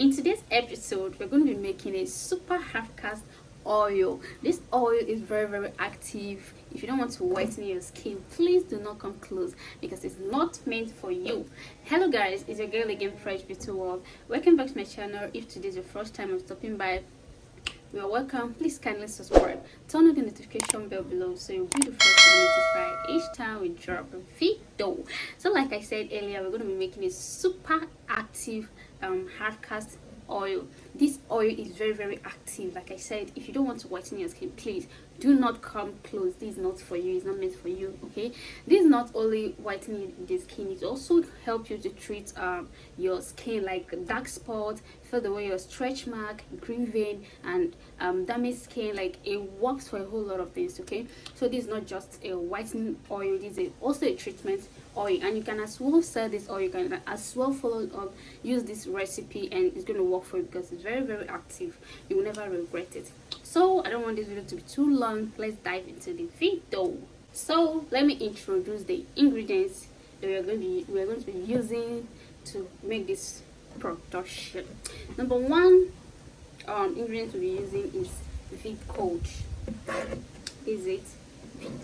In today's episode, we're going to be making a super half cast oil. This oil is very active. If you don't want to whiten your skin, please do not come close because it's not meant for you. Hello guys, it's your girl again, Fresh Beauty World. Welcome back to my channel. If today is your first time of stopping by, you are welcome. Please kindly subscribe, turn on the notification bell below so you'll be the first to be notified each time we drop a video. So like I said earlier, we're going to be making a super active hard cast oil. This oil is very active. Like I said, if you don't want to whiten your skin, please do not come close. This is not for you. It's not meant for you. Okay, this is not only whitening the skin, it also helps you to treat your skin like dark spots, feel the way your stretch mark, green vein, and damaged skin. Like, it works for a whole lot of things. Okay, so this is not just a whitening oil, this is also a treatment oil, and you can as well sell this oil. You can as well follow up, use this recipe, and it's going to work for you because it's very active. You will never regret it. So I don't want this video to be too long. Let's dive into the video. So let me introduce the ingredients that we're going to be using to make this production. Number one ingredient we'll be using is VidGold. Is it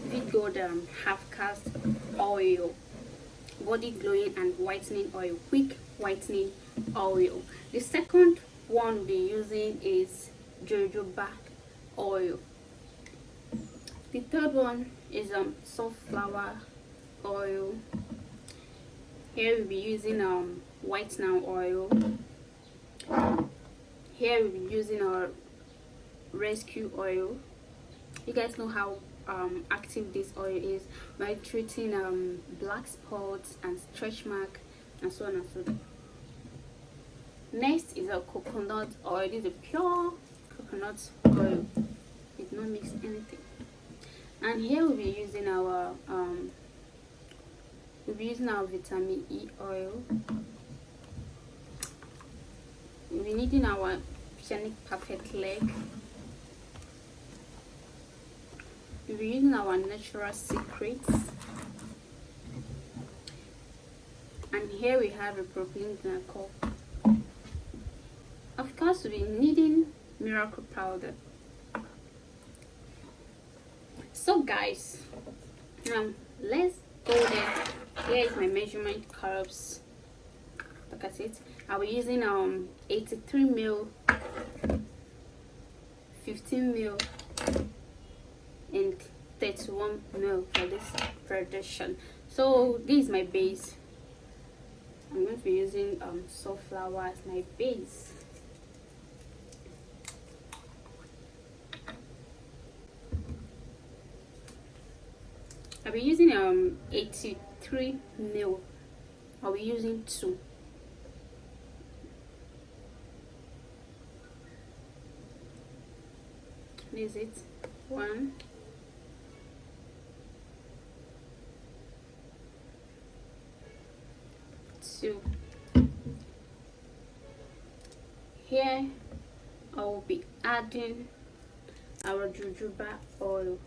VidGold half cast oil, body glowing and whitening oil, quick whitening oil. The second one we'll be using is jojoba oil. The third one is sunflower oil. Here we'll be using whitening oil. Here we'll be using our rescue oil. You guys know how active this oil is by treating black spots and stretch mark and so on and so on. Next is a coconut oil. This is a pure coconut oil. It not mix anything. And here we'll be using our vitamin E oil. We'll be needing our Oceanic Perfect Leg. We'll be using our Natural Secrets. And here we have a propylene glycol. Of course, we'll be needing miracle powder. So guys, now let's go there. Here is my measurement cups. Look at it. I'll be using 83 ml, 15 ml, and 31 ml for this production. So this is my base. I'm going to be using sunflower as my base. I'll be using 83 ml. I'll be using 2. This is it. 1, 2. Here I will be adding our jojoba oil.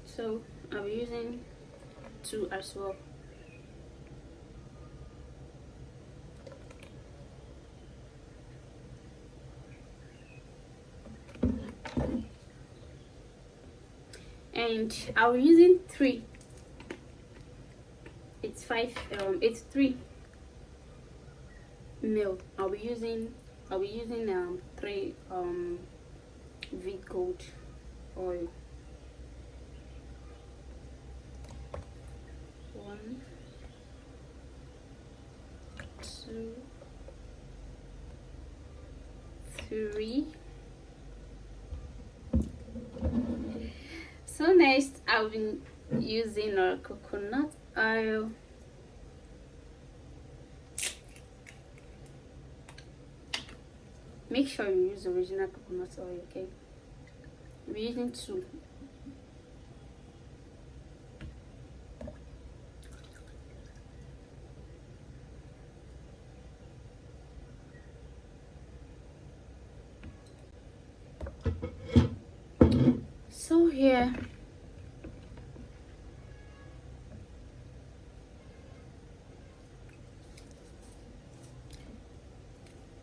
So I'll be using 2 as well. And I'll be using 3. It's 3 ml. I'll be using 3 VidGold oil. 1, 2, 3. So next I'll be using our coconut oil. Make sure you use original coconut oil, okay? We're using 2. So here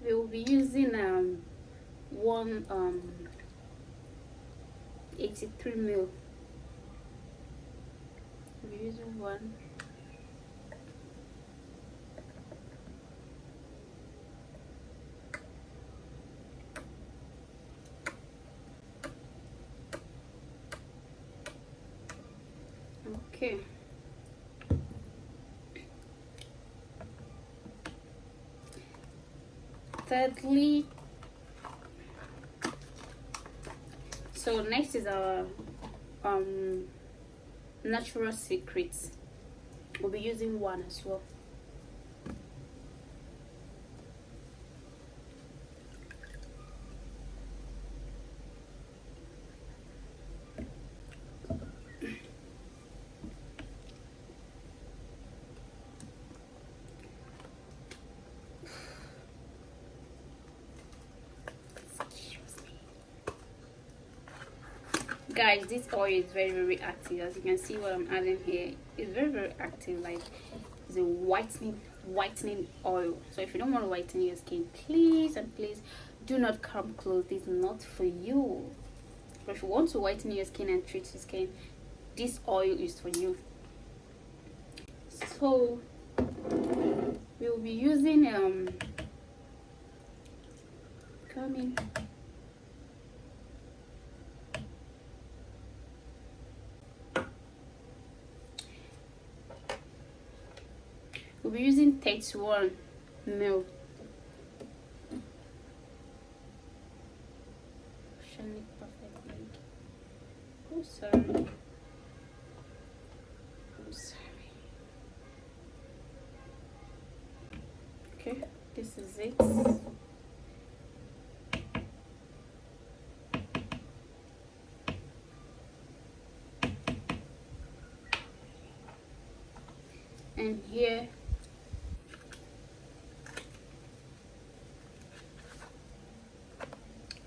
we will be using one 83 mil. We're using one. Okay. Thirdly, so next is our natural secrets. We'll be using one as well. Guys, this oil is very active. As you can see what I'm adding here, it's very active. Like, it's a whitening oil. So if you don't want to whiten your skin, please and please do not come close. This is not for you. But if you want to whiten your skin and treat your skin, this oil is for you. So we'll be using we'll be using 31 mil. Oh, sorry. Okay, this is it. And here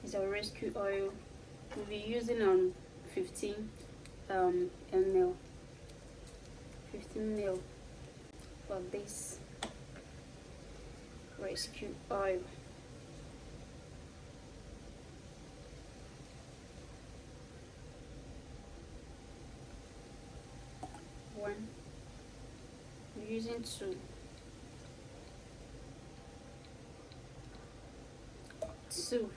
is our rescue oil. We'll be using 15 ml, 15 ml for this rescue oil. One. We're using two. Two.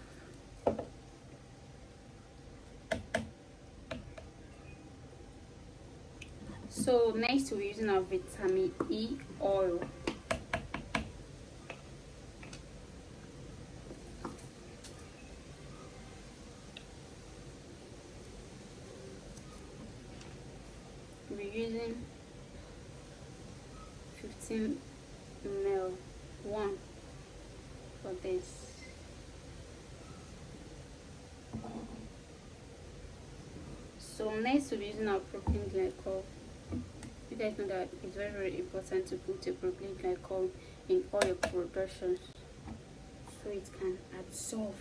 So next we're using our vitamin E oil. We're using 15 ml, one for this. So next we're using our propylene glycol. You guys know that it's very important to put a propylene glycol in all your productions so it can absorb.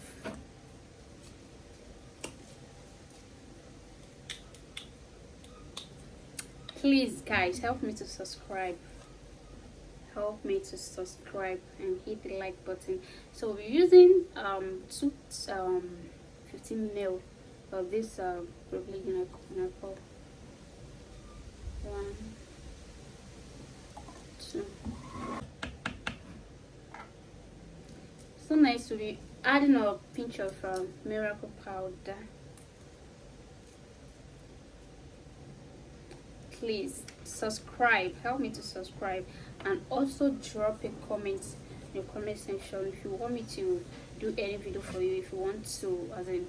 Please guys, help me to subscribe. Help me to subscribe and hit the like button. So we're using 15 ml of this propylene glycol. One, two. So nice. We'll be adding a pinch of miracle powder. Please subscribe, help me to subscribe, and also drop a comment in the comment section if you want me to do any video for you. If you want to, as in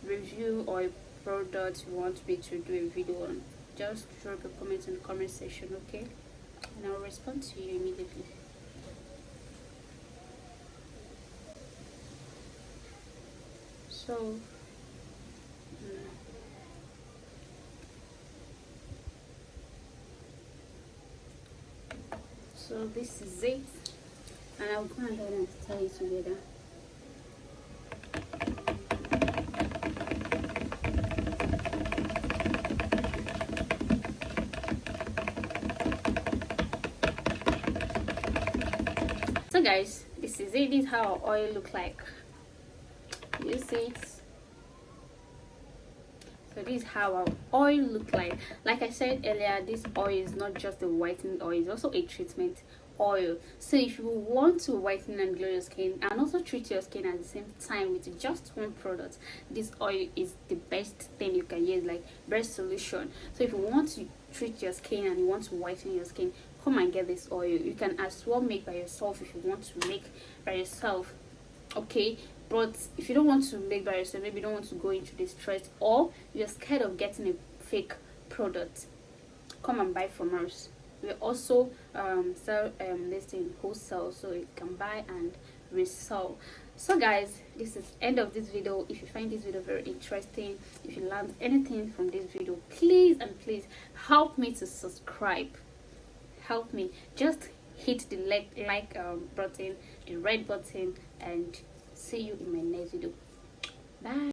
review or a product you want me to do a video on, just drop a comment in the comment section, okay, and I'll respond to you immediately. So so this is it, and I'll go ahead and tie it together. So guys, this this is it. This is how our oil look like. You see it? So this is how our oil look like. Like I said earlier, this oil is not just a whitening oil, it's also a treatment oil. So if you want to whiten and glow your skin and also treat your skin at the same time with just one product, this oil is the best thing you can use, like best solution. So if you want to treat your skin and you want to whiten your skin, come and get this oil. You can as well make by yourself if you want to make by yourself, okay? But if you don't want to make by yourself, maybe you don't want to go into this stress, or you're scared of getting a fake product, come and buy from us. We also sell this in wholesale, so you can buy and resell. So guys, this is end of this video. If you find this video very interesting, if you learned anything from this video, please and please help me to subscribe. Help me, just hit the like button, the red button, and see you in my next video. Bye.